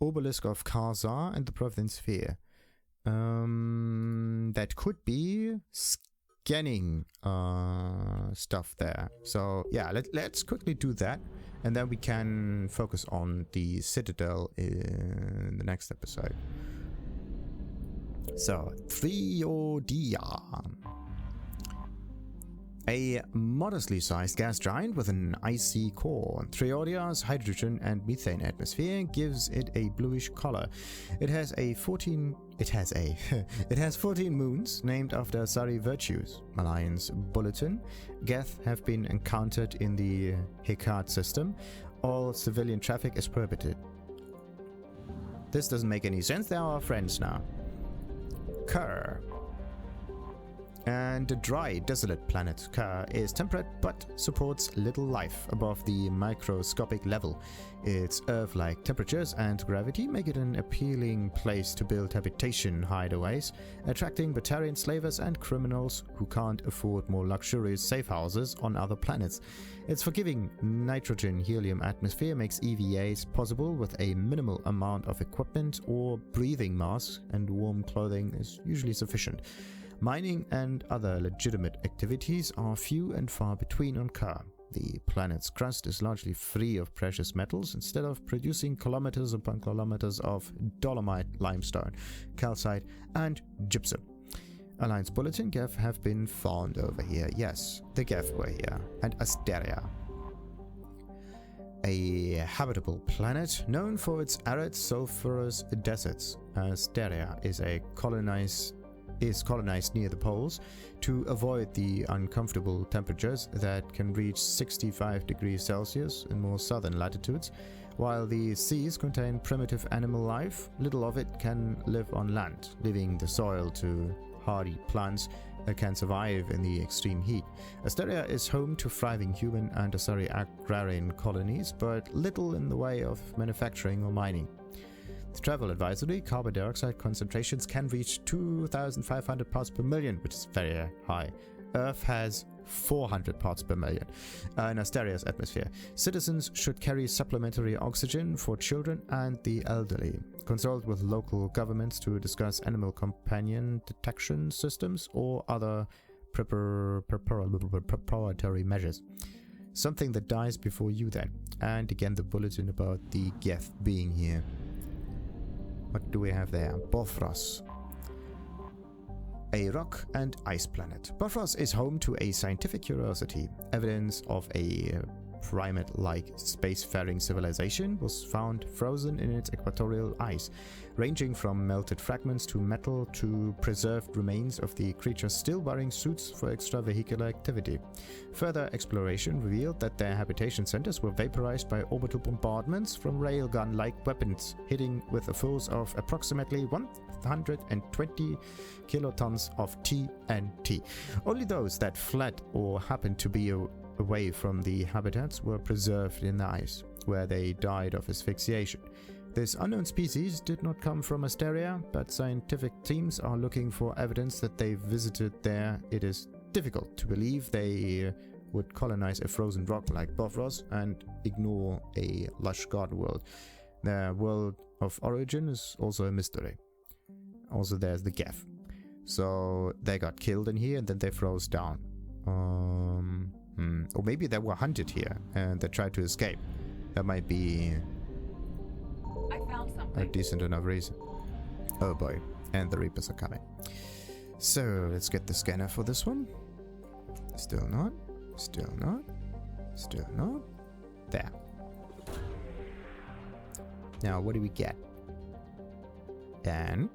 Obelisk of Karza and the Prothean sphere. That could be scanning stuff there. So yeah, let's quickly do that, and then we can focus on the Citadel in the next episode. So, Triodia. A modestly sized gas giant with an icy core. Triodia's hydrogen and methane atmosphere gives it a bluish color. It has 14 moons named after Sari virtues. Alliance Bulletin. Geth have been encountered in the Hekate system. All civilian traffic is prohibited. This doesn't make any sense. They are our friends now. Kerr. And the dry, desolate planet Kerr is temperate but supports little life above the microscopic level. Its Earth-like temperatures and gravity make it an appealing place to build habitation hideaways, attracting Batarian slavers and criminals who can't afford more luxurious safe houses on other planets. Its forgiving nitrogen-helium atmosphere makes EVAs possible with a minimal amount of equipment or breathing masks, and warm clothing is usually sufficient. Mining and other legitimate activities are few and far between on Kerr. The planet's crust is largely free of precious metals instead of producing kilometers upon kilometers of dolomite, limestone, calcite, and gypsum. Alliance Bulletin Geth have been found over here. Yes, the Geth were here. And Asteria. A habitable planet known for its arid sulfurous deserts. Asteria is colonized near the poles to avoid the uncomfortable temperatures that can reach 65 degrees Celsius in more southern latitudes. While the seas contain primitive animal life, little of it can live on land, leaving the soil to hardy plants that can survive in the extreme heat. Asteria is home to thriving human and Asari agrarian colonies, but little in the way of manufacturing or mining. The travel advisory, carbon dioxide concentrations can reach 2,500 parts per million, which is very high. Earth has 400 parts per million in Asteria's atmosphere. Citizens should carry supplementary oxygen for children and the elderly. Consult with local governments to discuss animal companion detection systems or other preparatory measures. Something that dies before you then. And again the bulletin about the Geth being here. What do we have there? Bofros. A rock and ice planet. Bofros is home to a scientific curiosity. Evidence of a primate-like spacefaring civilization was found frozen in its equatorial ice, ranging from melted fragments to metal to preserved remains of the creatures still wearing suits for extravehicular activity. Further exploration revealed that their habitation centers were vaporized by orbital bombardments from railgun-like weapons, hitting with a force of approximately 120 kilotons of TNT. Only those that fled or happened to be away from the habitats were preserved in the ice, where they died of asphyxiation. This unknown species did not come from Asteria, but scientific teams are looking for evidence that they visited there. It is difficult to believe they would colonize a frozen rock like Bofros and ignore a lush garden world. Their world of origin is also a mystery. Also there's the Geth. So they got killed in here and then they froze down. Or maybe they were hunted here and they tried to escape. That might be a decent enough reason. Oh boy, and the Reapers are coming. So let's get the scanner for this one. Still not. Still not. Still not. There. Now what do we get? And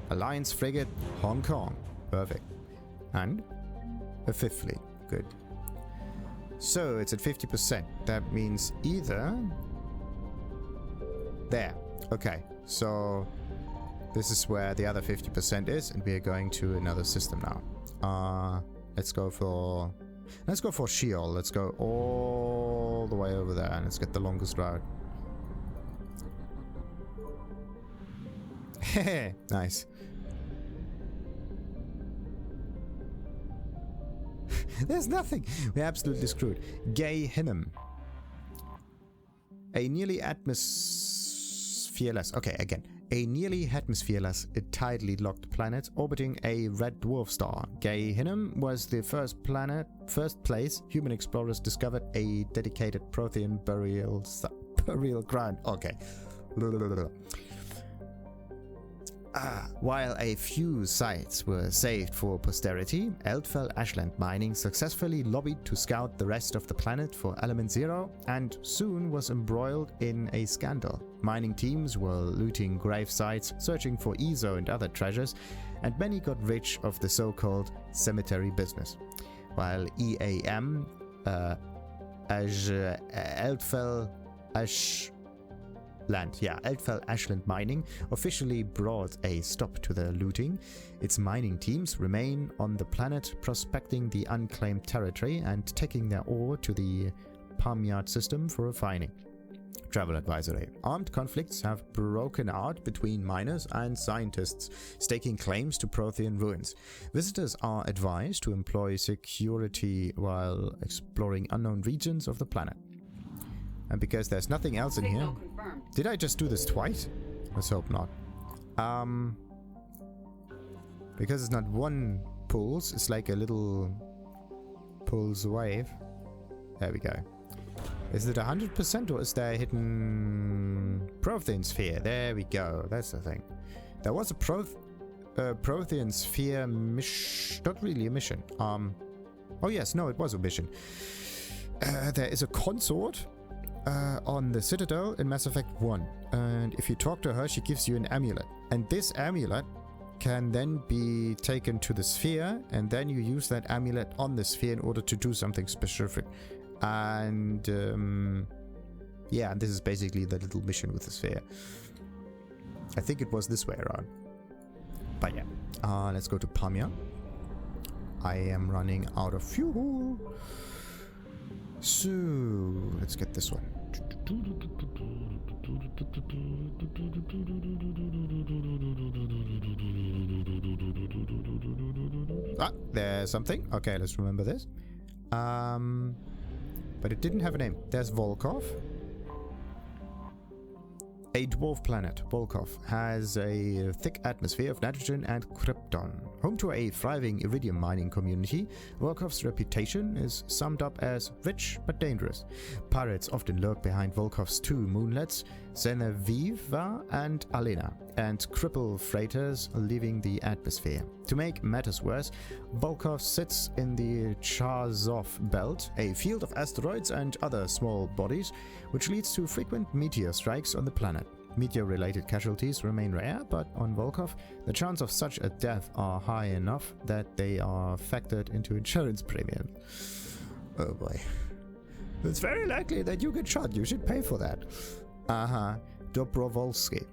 Alliance Frigate Hong Kong. Perfect. And a fifth fleet. Good. So it's at 50%. That means either there. Okay, so this is where the other 50% is, and we are going to another system now. Let's go for Sheol. Let's go all the way over there, and let's get the longest route. Nice. There's nothing. We're absolutely screwed. Gay Hinnom. A nearly atmospheric atmosphere-less. Okay, again. A nearly atmosphere-less, tidally locked planet orbiting a red dwarf star. Gay Hinnom was the first place human explorers discovered a dedicated Prothean burial ground. Okay. While a few sites were saved for posterity, Eldfell Ashland Mining successfully lobbied to scout the rest of the planet for Element Zero and soon was embroiled in a scandal. Mining teams were looting grave sites, searching for ESO and other treasures, and many got rich of the so-called cemetery business. While EAM, Eldfell Ashland Mining officially brought a stop to the looting, its mining teams remain on the planet prospecting the unclaimed territory and taking their ore to the Pamyat System for refining. Travel advisory. Armed conflicts have broken out between miners and scientists staking claims to Prothean ruins. Visitors are advised to employ security while exploring unknown regions of the planet. And because there's nothing else in here... Did I just do this twice? Let's hope not. Because it's not one pulse, it's like a little pulse wave. There we go. Is it 100% or is there a hidden Prothean sphere? There we go. That's the thing. There was a Prothean sphere mission. Not really a mission. Oh yes, no, it was a mission. There is a consort on the Citadel in Mass Effect 1. And if you talk to her, she gives you an amulet. And this amulet can then be taken to the sphere, and then you use that amulet on the sphere in order to do something specific. And yeah, and this is basically the little mission with the sphere. I think it was this way around. But yeah, let's go to Pamyat. I am running out of fuel. So, let's get this one. Ah, there's something. Okay, let's remember this. But it didn't have a name. There's Volkov. A dwarf planet, Volkov, has a thick atmosphere of nitrogen and krypton. Home to a thriving iridium mining community, Volkov's reputation is summed up as rich but dangerous. Pirates often lurk behind Volkov's two moonlets, Zeneviva and Alena, and cripple freighters leaving the atmosphere. To make matters worse, Volkov sits in the Charzov belt, a field of asteroids and other small bodies, which leads to frequent meteor strikes on the planet. Meteor-related casualties remain rare, but on Volkov, the chance of such a death are high enough that they are factored into insurance premiums. Oh boy. It's very likely that you get shot. You should pay for that. Dobrovolski.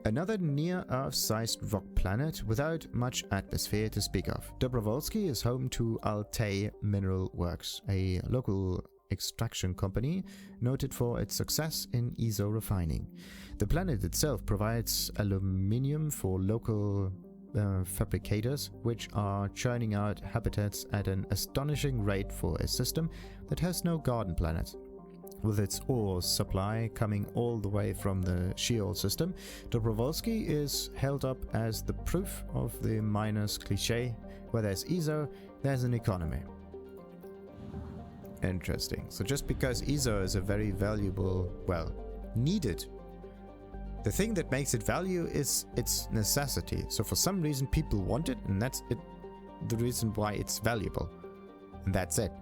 Another near-Earth-sized rock planet without much atmosphere to speak of. Dobrovolski is home to Altay Mineral Works, a local extraction company noted for its success in ESO refining. The planet itself provides aluminium for local fabricators, which are churning out habitats at an astonishing rate for a system that has no garden planets. With its ore supply coming all the way from the Sheol System, Dobrovolski is held up as the proof of the miner's cliché: where there's ESO, there's an economy. Interesting. So just because ESO is a very valuable, well, needed, the thing that makes it value is its necessity. So for some reason people want it, and that's it, the reason why it's valuable. And that's it.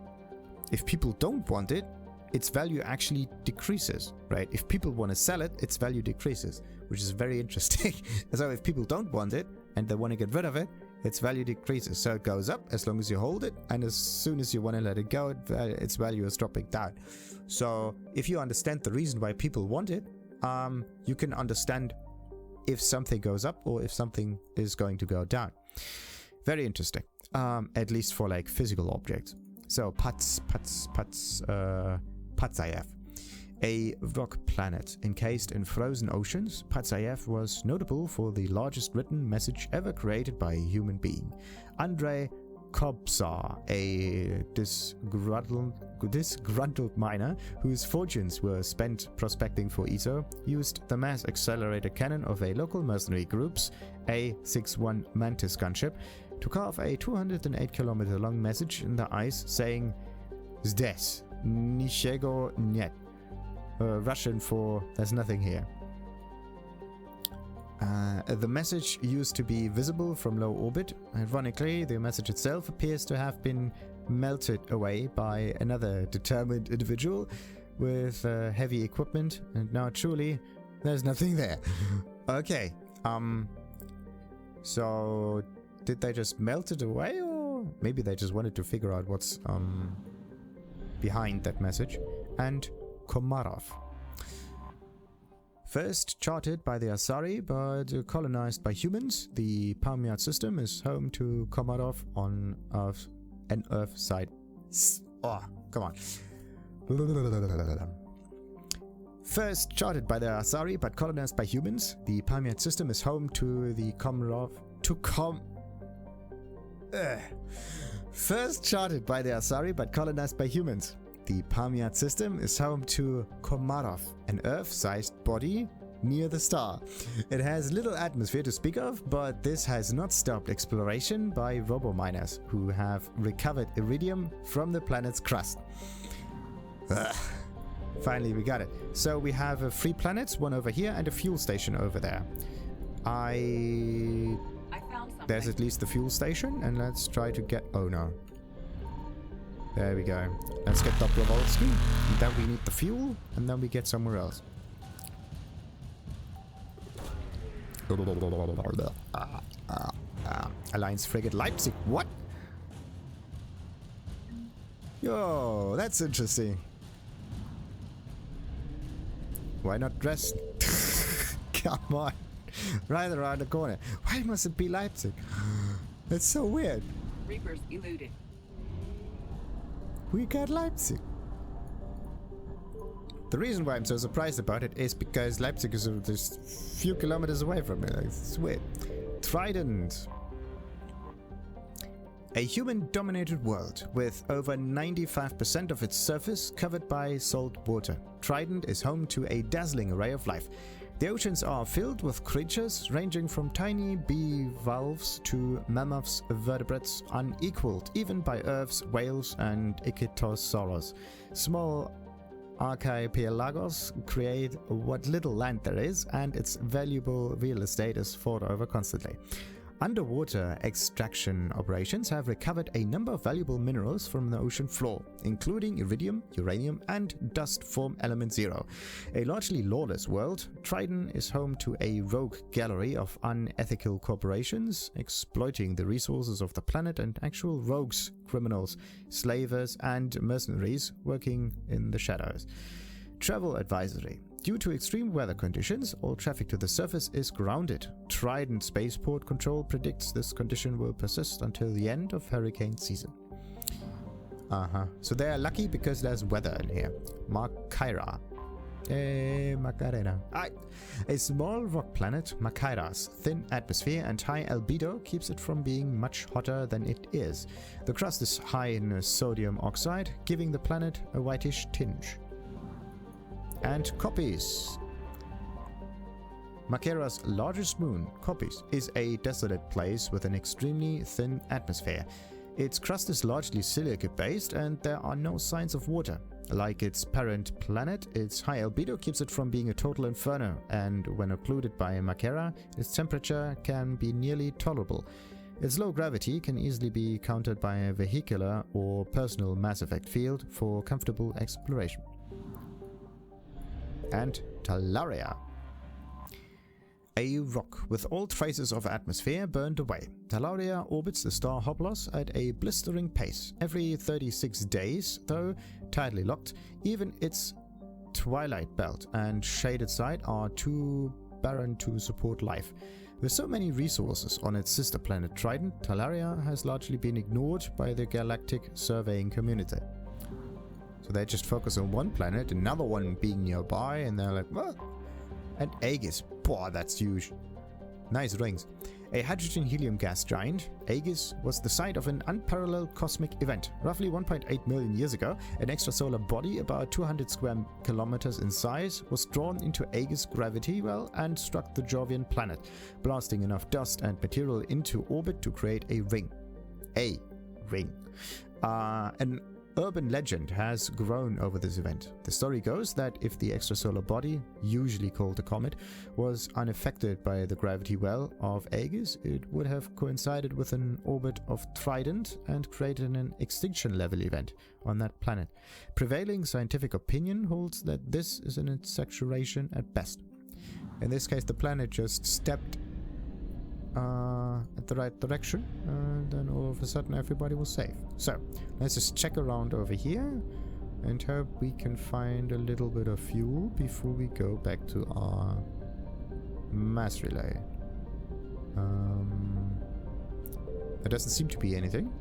If people don't want it, its value actually decreases, right? If people want to sell it, its value decreases, which is very interesting. So if people don't want it and they want to get rid of it, its value decreases. So it goes up as long as you hold it, and as soon as you want to let it go, its value is dropping down. So if you understand the reason why people want it, you can understand if something goes up or if something is going to go down. Very interesting, at least for like physical objects. So Patsayev, a rock planet encased in frozen oceans. Patsayev was notable for the largest written message ever created by a human being. Andrei Karza, a disgruntled miner whose fortunes were spent prospecting for ESO, used the mass accelerator cannon of a local mercenary group's A-61 Mantis gunship to carve a 208-kilometer long message in the ice saying "Zdes, niczego niet," Russian for "there's nothing here." The message used to be visible from low orbit. Ironically, the message itself appears to have been melted away by another determined individual with heavy equipment, and now truly there's nothing there. Okay, so did they just melt it away, or maybe they just wanted to figure out what's behind that message? And Komarov. First charted by the Asari but colonized by humans, the Pamyat System is home to Komarov on an Earth side. Oh, come on. First charted by the Asari but colonized by humans, the Pamyat System is home to the Komarov. First charted by the Asari but colonized by humans, the Pamyat System is home to Komarov, an Earth-sized body near the star. It has little atmosphere to speak of, but this has not stopped exploration by robo-miners who have recovered iridium from the planet's crust. Finally, we got it. So we have 3 planets, one over here and a fuel station over there. I found something. There's at least the fuel station, and let's try to get... Oh no. There we go. Let's get Dobrovolski, and then we need the fuel, and then we get somewhere else. Alliance Frigate Leipzig. What? Yo, that's interesting. Why not dressed? Come on. Right around the corner. Why must it be Leipzig? That's so weird. Reapers eluded. We got Leipzig. The reason why I'm so surprised about it is because Leipzig is just a few kilometers away from me. Like, it's weird. Trident. A human-dominated world with over 95% of its surface covered by salt water. Trident is home to a dazzling array of life. The oceans are filled with creatures ranging from tiny bivalves to mammoths, vertebrates unequaled even by Earth's whales and ichthyosaurs. Small archipelagos create what little land there is, and its valuable real estate is fought over constantly. Underwater extraction operations have recovered a number of valuable minerals from the ocean floor, including iridium, uranium, and dust form element 0. A largely lawless world, Trident is home to a rogue gallery of unethical corporations, exploiting the resources of the planet, and actual rogues, criminals, slavers, and mercenaries working in the shadows. Travel advisory. Due to extreme weather conditions, all traffic to the surface is grounded. Trident Spaceport Control predicts this condition will persist until the end of hurricane season. So they are lucky because there's weather in here. Macaira. Macarena. A small rock planet, Macaira's thin atmosphere and high albedo keeps it from being much hotter than it is. The crust is high in sodium oxide, giving the planet a whitish tinge. And Kopis. Macaira's largest moon, Kopis, is a desolate place with an extremely thin atmosphere. Its crust is largely silicate-based and there are no signs of water. Like its parent planet, its high albedo keeps it from being a total inferno, and when occluded by Macaira, its temperature can be nearly tolerable. Its low gravity can easily be countered by a vehicular or personal mass effect field for comfortable exploration. And Talaria. A rock with all traces of atmosphere burned away. Talaria orbits the star Hoplos at a blistering pace. Every 36 days, though tidally locked, even its twilight belt and shaded side are too barren to support life. With so many resources on its sister planet Trident, Talaria has largely been ignored by the galactic surveying community. So they just focus on one planet, another one being nearby, and they're like, well, and Aegis, boah, that's huge. Nice rings. A hydrogen-helium gas giant, Aegis was the site of an unparalleled cosmic event. Roughly 1.8 million years ago, an extrasolar body about 200 square kilometers in size was drawn into Aegis' gravity well and struck the Jovian planet, blasting enough dust and material into orbit to create a ring. A ring. An urban legend has grown over this event. The story goes that if the extrasolar body, usually called a comet, was unaffected by the gravity well of Aegis, it would have coincided with an orbit of Trident and created an extinction level event on that planet. Prevailing scientific opinion holds that this is an exaggeration at best. In this case, the planet just stepped at the right direction, and then all of a sudden everybody was safe. So let's just check around over here and hope we can find a little bit of fuel before we go back to our mass relay. There doesn't seem to be anything.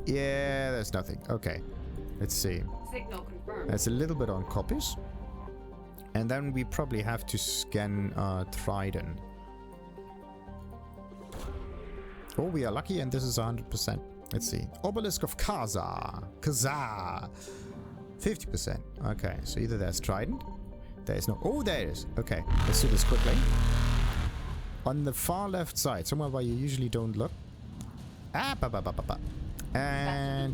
Yeah, there's nothing. Okay, let's see. Signal confirmed. There's a little bit on Kopis. And then we probably have to scan Trident. Oh, we are lucky, and this is 100%. Let's see. Obelisk of Karza. 50%. Okay, so either there's Trident. There is no... Oh, there it is. Okay, let's do this quickly. On the far left side, somewhere where you usually don't look. And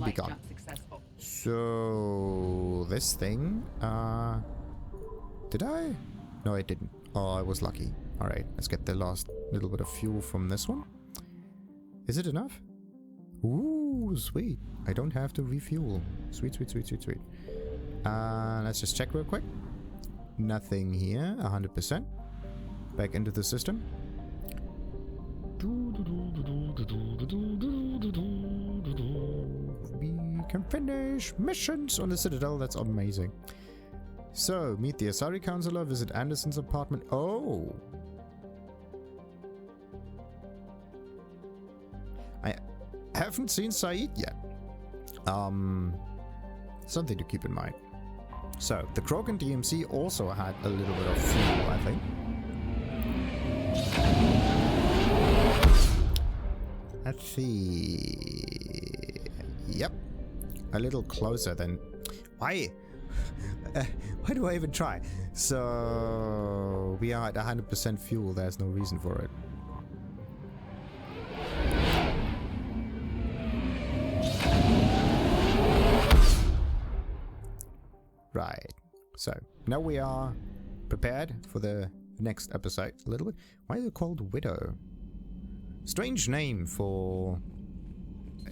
be gone. So, this thing... Did I? No, I didn't. Oh, I was lucky. Alright, let's get the last little bit of fuel from this one. Is it enough? Ooh, sweet. I don't have to refuel. Sweet, sweet, sweet, sweet, sweet. Let's just check real quick. Nothing here. 100%. Back into the system. We can finish missions on the Citadel. That's amazing. So, meet the Asari counselor, visit Anderson's apartment. Oh! I haven't seen Said yet. Something to keep in mind. So, the Krogan DMC also had a little bit of fuel, I think. Let's see... Yep. A little closer than... Why? Why do I even try? So we are at 100% fuel. There's no reason for it. Right. So now we are prepared for the next episode. A little bit. Why is it called Widow? Strange name for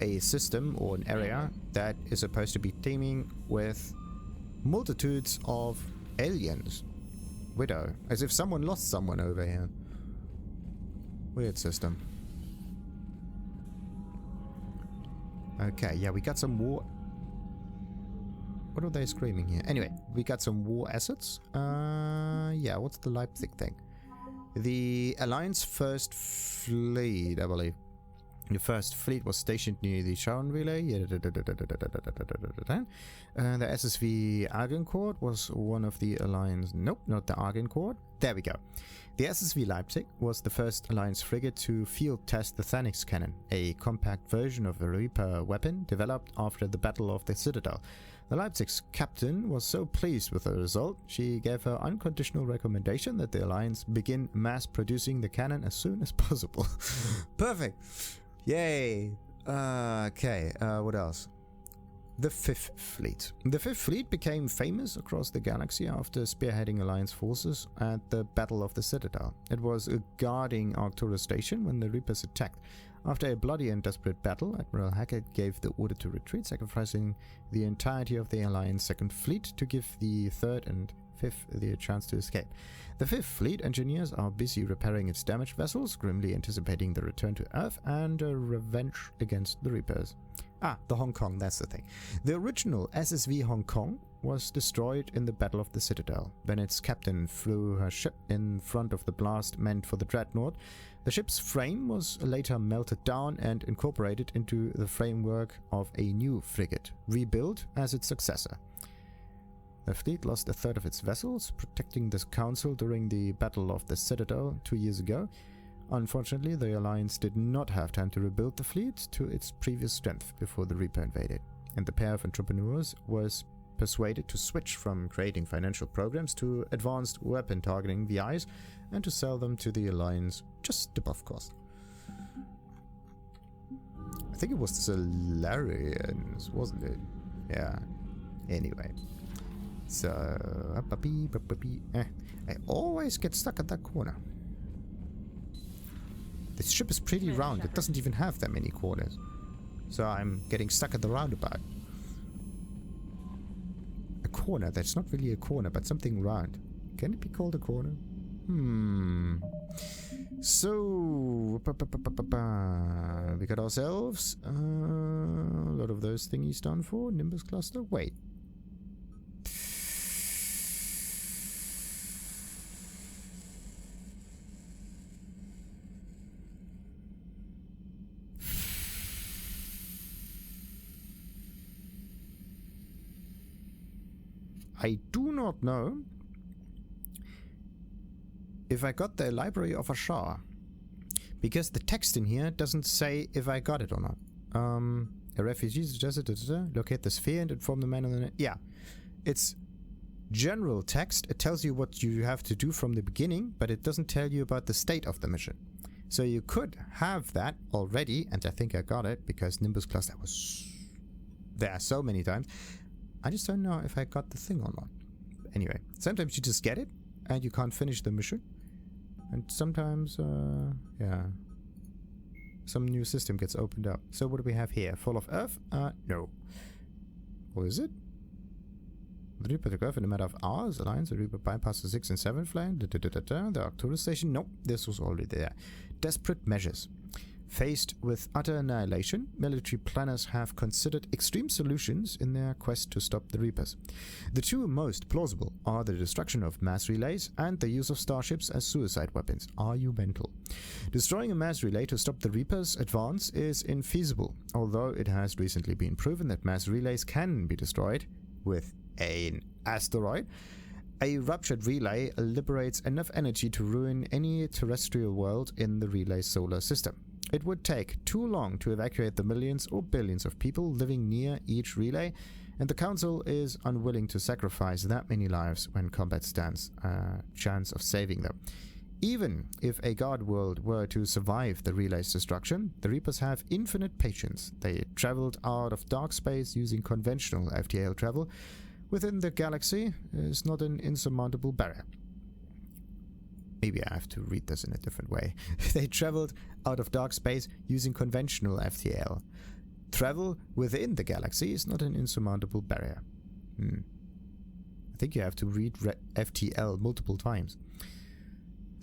a system or an area that is supposed to be teeming with multitudes of aliens. Widow. As if someone lost someone over here. Weird system. Okay, yeah, we got some war... What are they screaming here? Anyway, we got some war assets. Yeah, what's the Leipzig thing? The Alliance First Fleet, I believe. The first fleet was stationed near the Sharon Relay. The SSV Argencourt was one of the Alliance... Nope, not the Argencourt. There we go. The SSV Leipzig was the first Alliance frigate to field test the Thanix cannon, a compact version of a Reaper weapon developed after the Battle of the Citadel. The Leipzig's captain was so pleased with the result, she gave her unconditional recommendation that the Alliance begin mass producing the cannon as soon as possible. Perfect! Yay! Okay, what else? The Fifth Fleet. The Fifth Fleet became famous across the galaxy after spearheading Alliance forces at the Battle of the Citadel. It was guarding Arcturus Station when the Reapers attacked. After a bloody and desperate battle, Admiral Hekate gave the order to retreat, sacrificing the entirety of the Alliance Second Fleet to give the Third and Fifth the chance to escape. The Fifth Fleet engineers are busy repairing its damaged vessels, grimly anticipating the return to Earth and revenge against the Reapers. Ah, the Hong Kong, that's the thing. The original SSV Hong Kong was destroyed in the Battle of the Citadel. When its captain flew her ship in front of the blast meant for the Dreadnought, the ship's frame was later melted down and incorporated into the framework of a new frigate, rebuilt as its successor. The fleet lost a third of its vessels, protecting this council during the Battle of the Citadel 2 years ago. Unfortunately, the Alliance did not have time to rebuild the fleet to its previous strength before the Reaper invaded, and the pair of entrepreneurs was persuaded to switch from creating financial programs to advanced weapon targeting VIs and to sell them to the Alliance just above cost. I think it was the Solarians, wasn't it? Yeah. Anyway. So, I always get stuck at that corner. This ship is pretty round. It doesn't even have that many corners. So I'm getting stuck at the roundabout. A corner that's not really a corner, but something round. Can it be called a corner? So, we got ourselves a lot of those thingies done for. Nimbus cluster. Wait. I do not know if I got the Library of Ashar, because the text in here doesn't say if I got it or not. A refugee suggested to locate the sphere and inform the man on the net. Yeah, it's general text. It tells you what you have to do from the beginning, but it doesn't tell you about the state of the mission. So you could have that already, and I think I got it because Nimbus Cluster was there so many times. I just don't know if I got the thing or not. Anyway, sometimes you just get it and you can't finish the mission. And sometimes, yeah, some new system gets opened up. So what do we have here? Fall of Earth? No. Or is it? The Reaper took Earth in a matter of hours. Alliance, the Reaper bypassed the 6th and 7th flank. The Arcturus station? Nope, this was already there. Desperate measures. Faced with utter annihilation, military planners have considered extreme solutions in their quest to stop the Reapers. The two most plausible are the destruction of mass relays and the use of starships as suicide weapons. Are you mental? Destroying a mass relay to stop the Reapers' advance is infeasible, although it has recently been proven that mass relays can be destroyed with an asteroid. A ruptured relay liberates enough energy to ruin any terrestrial world in the relay solar system. It would take too long to evacuate the millions or billions of people living near each relay, and the Council is unwilling to sacrifice that many lives when combat stands a chance of saving them. Even if a guard world were to survive the relay's destruction, the Reapers have infinite patience. They traveled out of dark space using conventional FTL travel. Within the galaxy is not an insurmountable barrier. Maybe I have to read this in a different way. They traveled out of dark space using conventional FTL. Travel within the galaxy is not an insurmountable barrier. I think you have to read FTL multiple times.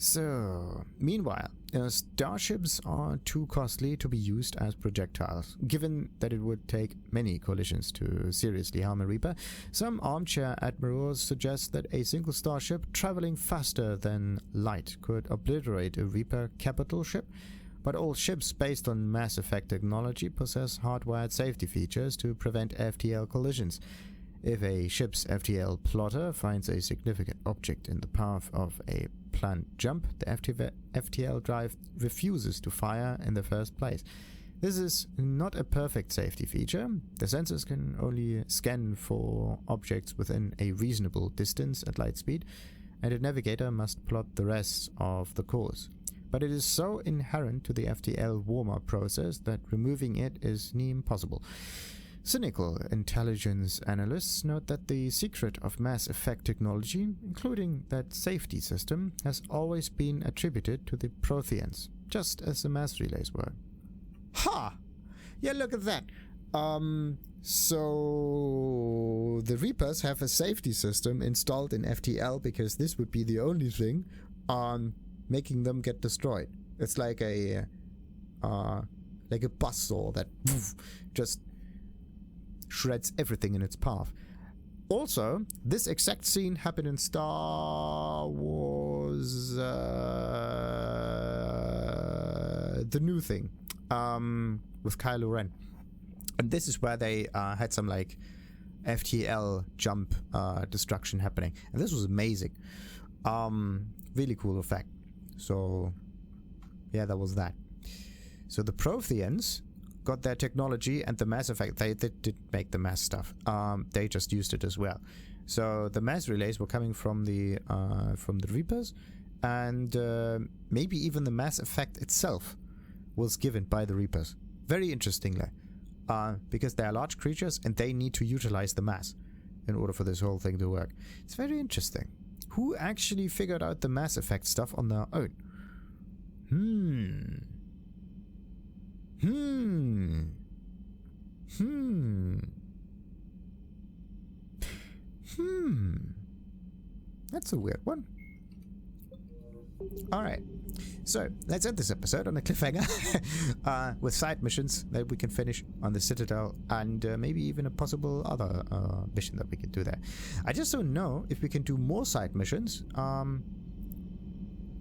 So, meanwhile, starships are too costly to be used as projectiles. Given that it would take many collisions to seriously harm a Reaper, some armchair admirals suggest that a single starship traveling faster than light could obliterate a Reaper capital ship. But all ships based on Mass Effect technology possess hardwired safety features to prevent FTL collisions. If a ship's FTL plotter finds a significant object in the path of a planned jump, the FTL drive refuses to fire in the first place. This is not a perfect safety feature. The sensors can only scan for objects within a reasonable distance at light speed, and a navigator must plot the rest of the course. But it is so inherent to the FTL warm-up process that removing it is near impossible. Cynical intelligence analysts note that the secret of Mass Effect technology, including that safety system, has always been attributed to the Protheans, just as the mass relays were. Ha! Yeah, look at that. So the Reapers have a safety system installed in FTL because this would be the only thing making them get destroyed. It's like a buzzsaw that just shreds everything in its path. Also, this exact scene happened in Star Wars, the new thing, with Kylo Ren. And this is where they had some FTL jump destruction happening. And this was amazing. Really cool effect. So, yeah, that was that. So the Protheans got their technology and the mass effect. They did make the mass stuff. They just used it as well. So the mass relays were coming from the Reapers, and maybe even the mass effect itself was given by the Reapers. Very interestingly, because they are large creatures and they need to utilize the mass in order for this whole thing to work. It's very interesting. Who actually figured out the mass effect stuff on their own? That's a weird one. Alright, so let's end this episode on a cliffhanger with side missions that we can finish on the Citadel, and maybe even a possible other mission that we can do there. I just don't know if we can do more side missions.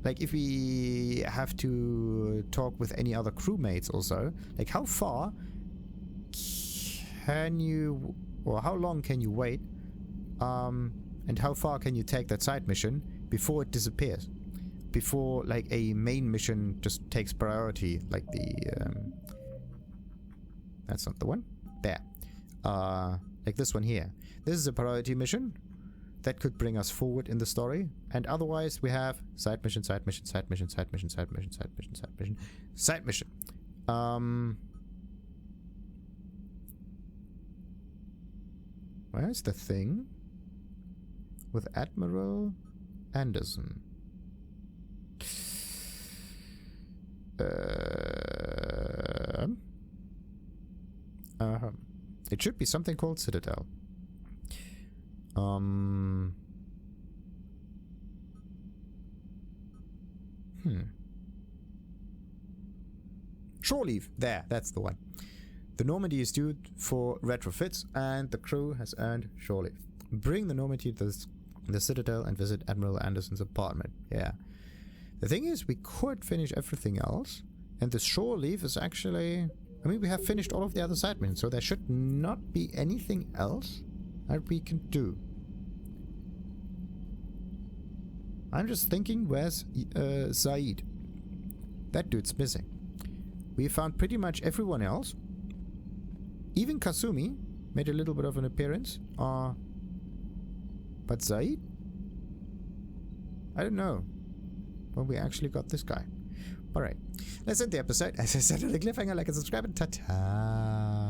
Like if we have to talk with any other crewmates also. Like how far can you, or how long can you wait, and how far can you take that side mission before it disappears? Before like a main mission just takes priority, like the that's not the one. There. Like this one here. This is a priority mission that could bring us forward in the story, and otherwise we have side mission, side mission, side mission, side mission, side mission, side mission, side mission, side mission. Where's the thing with Admiral Anderson? It should be something called Citadel. Shore leave. There, that's the one. The Normandy is due for retrofits, and the crew has earned shore leave. Bring the Normandy to the Citadel and visit Admiral Anderson's apartment. Yeah. The thing is, we could finish everything else, and the shore leave is actually... I mean, we have finished all of the other side missions, so there should not be anything else that we can do. I'm just thinking, where's Zaid? That dude's missing. We found pretty much everyone else. Even Kasumi made a little bit of an appearance. But Zaid? I don't know. Well, we actually got this guy. Alright. Let's end the episode. As I said on the cliffhanger, like and subscribe, and ta-ta.